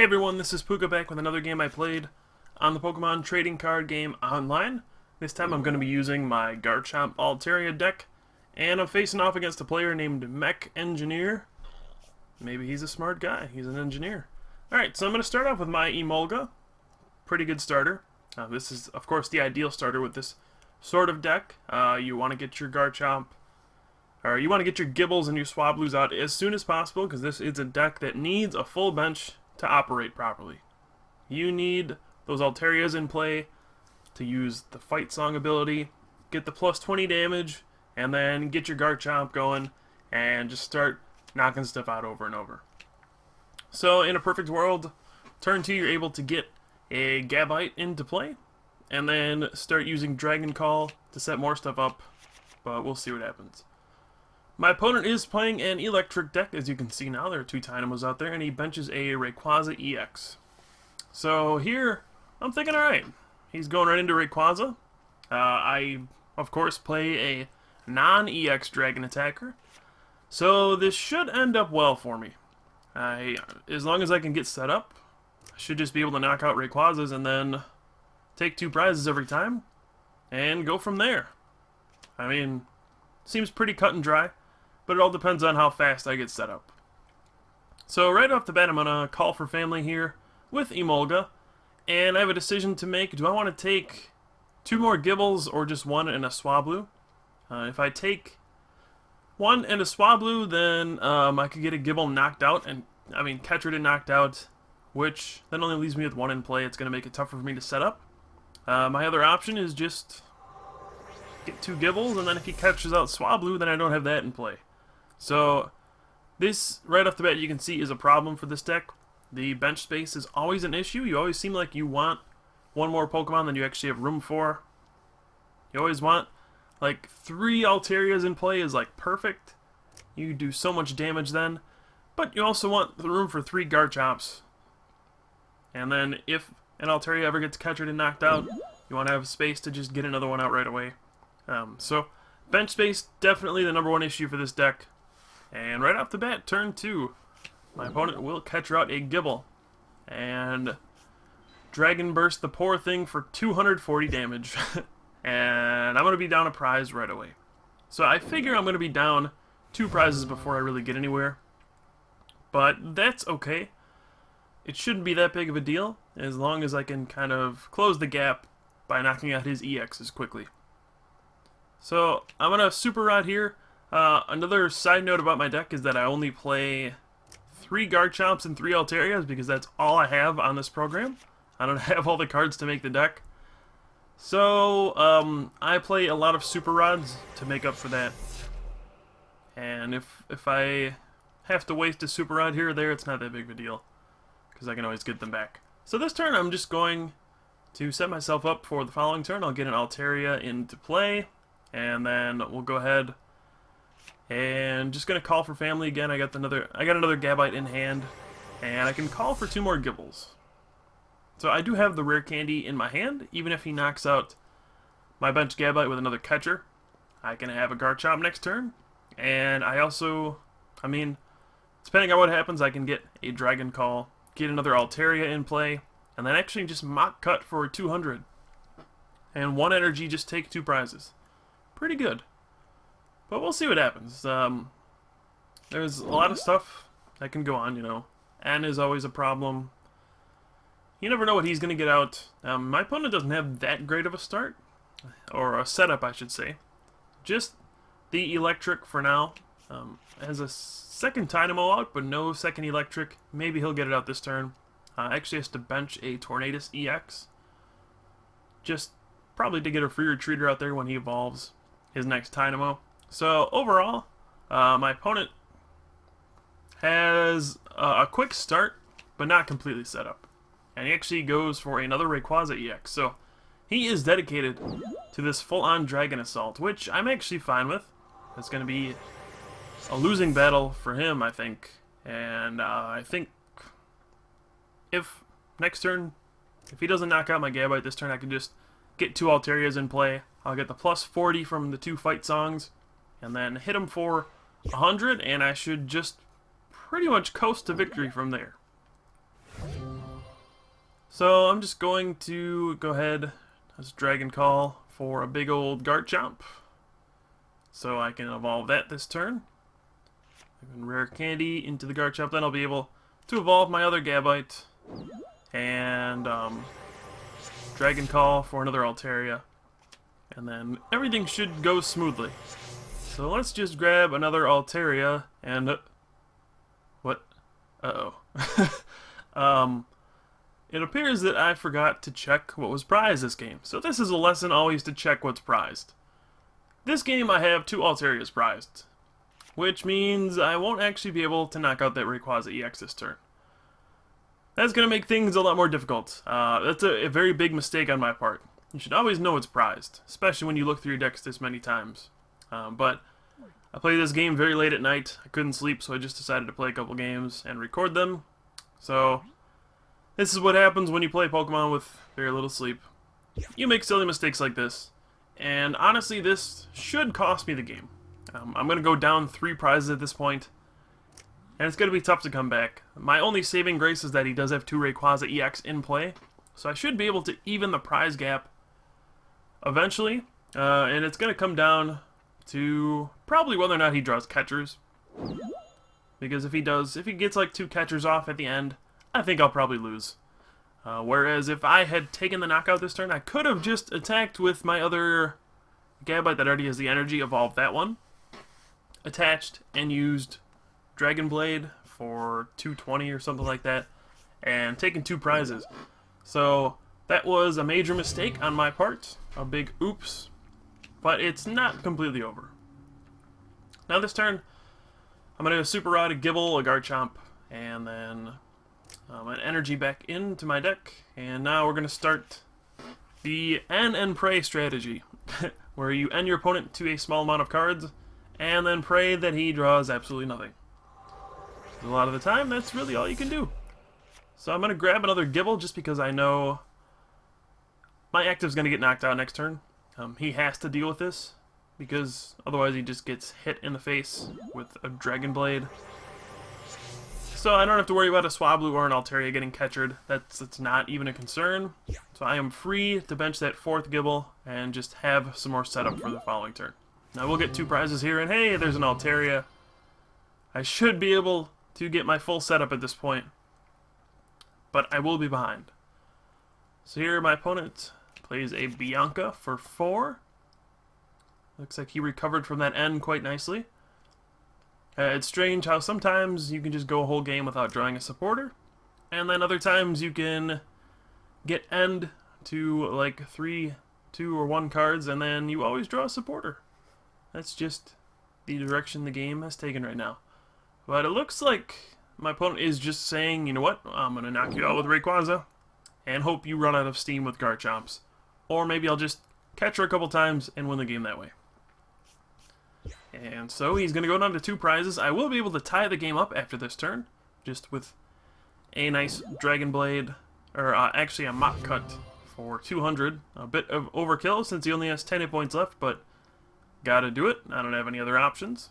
Hey everyone, this is Pooka back with another game I played on the Pokemon trading card game online. This time I'm going to be using my Garchomp Altaria deck, and I'm facing off against a player named Mech Engineer. Maybe he's a smart guy, he's an engineer. Alright, so I'm going to start off with my Emolga. Pretty good starter. This is, of course, the ideal starter with this sort of deck. You want to get your Garchomp, or you want to get your Gibbles and your Swablues out as soon as possible, because this is a deck that needs a full bench to operate properly. You need those Altarias in play to use the Fight Song ability, get the plus 20 damage, and then get your Garchomp going and just start knocking stuff out over and over. So in a perfect world, turn 2 you're able to get a Gabite into play, and then start using Dragon Call to set more stuff up, but we'll see what happens. My opponent is playing an Eelektrik deck, as you can see now. There are 2 Dynamos out there, and he benches a Rayquaza EX. So here, I'm thinking, alright, he's going right into Rayquaza. I, of course, play a non-EX Dragon Attacker, so this should end up well for me. As long as I can get set up, I should just be able to knock out Rayquazas and then take 2 prizes every time, and go from there. I mean, seems pretty cut and dry, but it all depends on how fast I get set up. So right off the bat, I'm going to call for family here with Emolga, and I have a decision to make. Do I want to take 2 more Gibbles or just 1 and a Swablu? If I take 1 and a Swablu, then I could get a Gibble knocked out, and Ketrid knocked out, which then only leaves me with 1 in play. It's going to make it tougher for me to set up. My other option is just get 2 Gibbles, and then if he catches out Swablu, then I don't have that in play. So this, right off the bat, you can see is a problem for this deck. The bench space is always an issue. You always seem like you want 1 more Pokemon than you actually have room for. You always want, like, 3 Altarias in play is, like, perfect. You do so much damage then. But you also want the room for 3 Garchomps. And then if an Altaria ever gets Ketrid and knocked out, you want to have space to just get another one out right away. So, bench space, definitely the #1 issue for this deck. And right off the bat, turn 2, my opponent will catch out a Gibble. And Dragon Burst the poor thing for 240 damage. And I'm going to be down a prize right away. So I figure I'm going to be down 2 prizes before I really get anywhere. But that's okay. It shouldn't be that big of a deal, as long as I can kind of close the gap by knocking out his EXs quickly. So I'm going to Super Rod here. Another side note about my deck is that I only play 3 Garchomps and 3 Altarias because that's all I have on this program. I don't have all the cards to make the deck. So I play a lot of Super Rods to make up for that. And if I have to waste a Super Rod here or there, it's not that big of a deal, because I can always get them back. So this turn I'm just going to set myself up for the following turn. I'll get an Altaria into play, and then we'll go ahead and just gonna call for family again. I got another Gabite in hand, and I can call for 2 more Gibbles. So I do have the rare candy in my hand. Even if he knocks out my bench Gabite with another catcher, I can have a Garchomp next turn. And I also, depending on what happens, I can get a Dragon Call, get another Altaria in play, and then actually just Mock Cut for 200. And 1 energy, just take 2 prizes. Pretty good. But we'll see what happens. There's a lot of stuff that can go on, you know. N is always a problem. You never know what he's going to get out. My opponent doesn't have that great of a start. Or a setup, I should say. Just the Eelektrik for now. Has a second Dynamo out, but no second Eelektrik. Maybe he'll get it out this turn. Actually has to bench a Tornadus EX. Just probably to get a free retreater out there when he evolves his next Dynamo. So overall, my opponent has a quick start, but not completely set up. And he actually goes for another Rayquaza EX. So he is dedicated to this full-on Dragon Assault, which I'm actually fine with. It's going to be a losing battle for him, I think. And I think if next turn, if he doesn't knock out my Gabite this turn, I can just get 2 Altarias in play. I'll get the plus 40 from the 2 Fight Songs, and then hit him for 100, and I should just pretty much coast to victory from there. So I'm just going to go ahead as Dragon Call for a big old Garchomp. So I can evolve that this turn. And Rare Candy into the Garchomp. Then I'll be able to evolve my other Gabite. And Dragon Call for another Altaria. And then everything should go smoothly. So let's just grab another Altaria and... what? Uh-oh. It appears that I forgot to check what was prized this game. So this is a lesson always to check what's prized. This game I have 2 Altarias prized, which means I won't actually be able to knock out that Rayquaza EX this turn. That's going to make things a lot more difficult. That's a very big mistake on my part. You should always know what's prized, especially when you look through your decks this many times. But I played this game very late at night. I couldn't sleep, so I just decided to play a couple games and record them. So this is what happens when you play Pokemon with very little sleep. You make silly mistakes like this. And honestly, this should cost me the game. I'm going to go down 3 prizes at this point, and it's going to be tough to come back. My only saving grace is that he does have 2 Rayquaza EX in play, so I should be able to even the prize gap eventually. And it's going to come down to probably whether or not he draws catchers. Because if he gets like 2 catchers off at the end, I think I'll probably lose. Whereas if I had taken the knockout this turn, I could have just attacked with my other Gabite that already has the energy, evolved that one, attached, and used Dragon Blade for 220 or something like that, and taken 2 prizes. So that was a major mistake on my part, a big oops, but it's not completely over. Now this turn, I'm going to Super Rod, a Gibble, a Garchomp, and then an energy back into my deck, and now we're going to start the N and Pray strategy, where you end your opponent to a small amount of cards, and then pray that he draws absolutely nothing. A lot of the time, that's really all you can do. So I'm going to grab another Gibble, just because I know my active's going to get knocked out next turn. He has to deal with this, because otherwise he just gets hit in the face with a Dragon Blade. So I don't have to worry about a Swablu or an Altaria getting catchered. That's not even a concern. So I am free to bench that 4th Gibble and just have some more setup for the following turn. Now we'll get 2 prizes here, and hey, there's an Altaria. I should be able to get my full setup at this point, but I will be behind. So here my opponent plays a Bianca for 4. Looks like he recovered from that N quite nicely. It's strange how sometimes you can just go a whole game without drawing a supporter, and then other times you can get end to like 3, 2, or 1 cards, and then you always draw a supporter. That's just the direction the game has taken right now. But it looks like my opponent is just saying, you know what, I'm going to knock you out with Rayquaza, and hope you run out of steam with Garchomps. Or maybe I'll just catch her a couple times and win the game that way. And so he's going to go down to 2 prizes. I will be able to tie the game up after this turn, just with a nice Dragon Blade, or actually a Mach Cut for 200. A bit of overkill since he only has 10 hit points left, but gotta do it. I don't have any other options.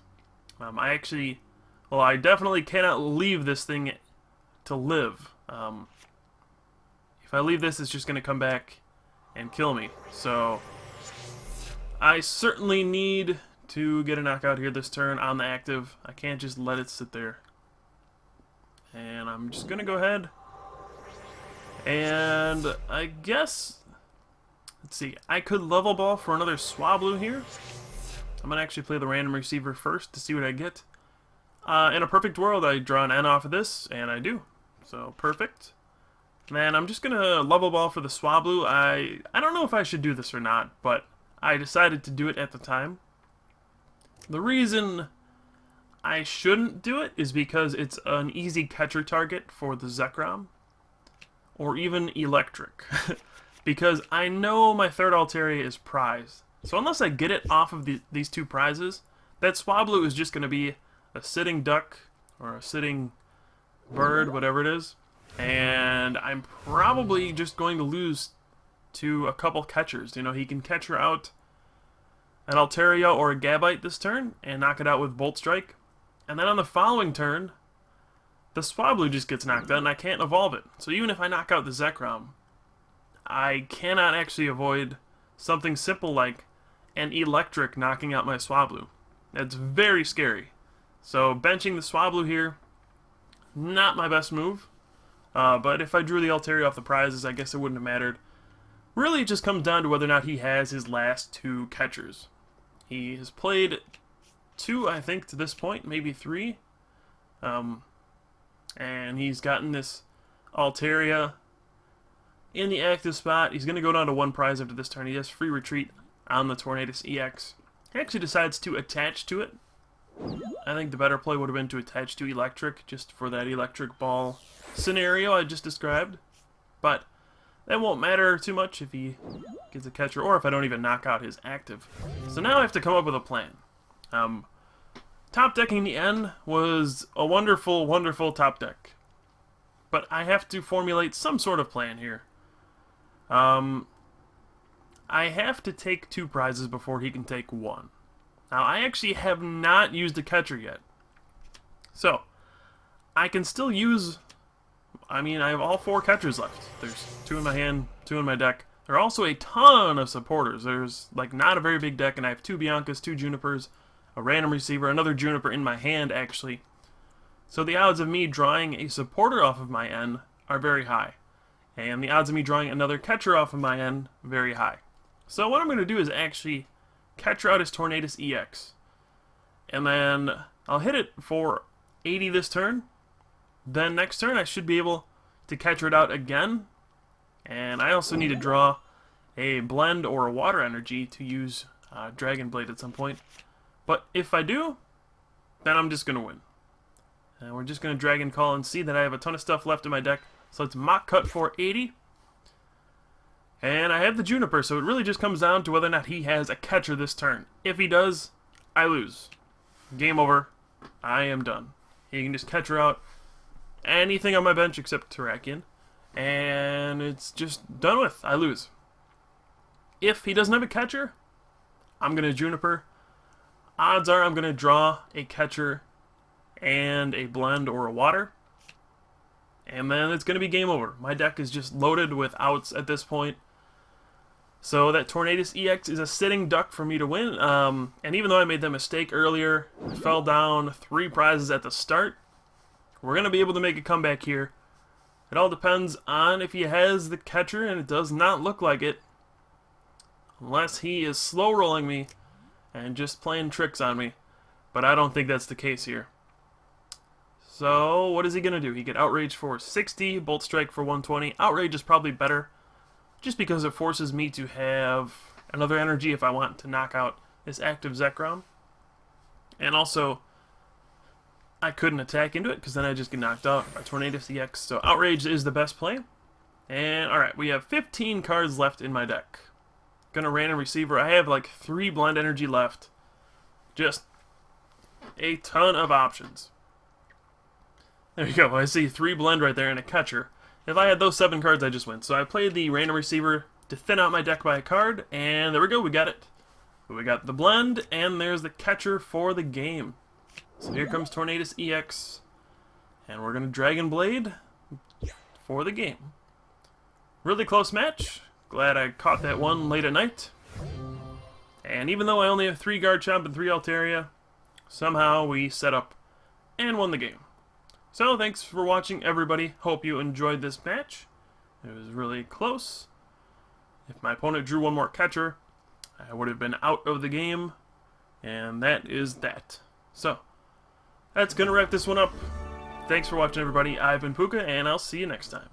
I definitely cannot leave this thing to live. If I leave this, it's just going to come back and kill me. So I certainly need to get a knockout here this turn on the active. I can't just let it sit there. And I'm just going to go ahead. And I guess, let's see, I could level ball for another Swablu here. I'm going to actually play the random receiver first to see what I get. In a perfect world, I draw an N off of this, and I do. So, perfect. And I'm just going to level ball for the Swablu. I don't know if I should do this or not, but I decided to do it at the time. The reason I shouldn't do it is because it's an easy catcher target for the Zekrom, or even Eelektrik, because I know my 3rd Altaria is prized. So unless I get it off of these 2 prizes, that Swablu is just going to be a sitting duck, or a sitting bird, whatever it is, and I'm probably just going to lose to a couple catchers. You know, he can catcher out an Altaria or a Gabite this turn and knock it out with Bolt Strike. And then on the following turn, the Swablu just gets knocked out and I can't evolve it. So even if I knock out the Zekrom, I cannot actually avoid something simple like an Eelektrik knocking out my Swablu. That's very scary. So benching the Swablu here, not my best move. But if I drew the Altaria off the prizes, I guess it wouldn't have mattered. Really, it just comes down to whether or not he has his last two catchers. He has played 2, I think, to this point, maybe 3. And he's gotten this Altaria in the active spot. He's going to go down to 1 prize after this turn. He has free retreat on the Tornadus EX. He actually decides to attach to it. I think the better play would have been to attach to Eelektrik, just for that electric ball scenario I just described. But that won't matter too much if he gets a catcher, or if I don't even knock out his active. So now I have to come up with a plan. Top decking the N was a wonderful, wonderful top deck. But I have to formulate some sort of plan here. I have to take 2 prizes before he can take 1. Now, I actually have not used a catcher yet. So, I can still use... I mean, I have all 4 catchers left. There's 2 in my hand, 2 in my deck. There are also a ton of supporters. There's, like, not a very big deck, and I have 2 Biancas, 2 Junipers, a random receiver, another Juniper in my hand, actually. So the odds of me drawing a supporter off of my N are very high. And the odds of me drawing another catcher off of my N, very high. So what I'm going to do is actually catcher out his Tornadus EX. And then I'll hit it for 80 this turn. Then next turn I should be able to catcher it out again. And I also need to draw a blend or a water energy to use Dragon Blade at some point. But if I do, then I'm just going to win. And we're just going to Dragon Call and see that I have a ton of stuff left in my deck. So let's mock cut for 80. And I have the Juniper, so it really just comes down to whether or not he has a catcher this turn. If he does, I lose. Game over. I am done. He can just catcher out anything on my bench except Terrakion. And it's just done with. I lose. If he doesn't have a catcher, I'm going to Juniper. Odds are I'm going to draw a catcher and a blend or a water. And then it's going to be game over. My deck is just loaded with outs at this point. So that Tornadus EX is a sitting duck for me to win. And even though I made that mistake earlier, I fell down 3 prizes at the start, we're going to be able to make a comeback here. It all depends on if he has the catcher, and it does not look like it. Unless he is slow rolling me and just playing tricks on me. But I don't think that's the case here. So what is he going to do? He get Outrage for 60, Bolt Strike for 120. Outrage is probably better, just because it forces me to have another energy if I want to knock out this active Zekrom. And also, I couldn't attack into it, because then I just get knocked out by Tornadus EX. So Outrage is the best play. And alright, we have 15 cards left in my deck. Gonna random receiver. I have like 3 blend energy left. Just a ton of options. There you go. I see 3 blend right there and a catcher. If I had those 7 cards, I just win. So I played the random receiver to thin out my deck by a card, and there we go. We got it. We got the blend, and there's the catcher for the game. So here comes Tornadus EX, and we're going to Dragon Blade for the game. Really close match. Glad I caught that one late at night. And even though I only have 3 Garchomp and 3 Altaria, somehow we set up and won the game. So thanks for watching, everybody. Hope you enjoyed this match. It was really close. If my opponent drew one more catcher, I would have been out of the game. And that is that. So, that's going to wrap this one up. Thanks for watching, everybody. I've been Pooka, and I'll see you next time.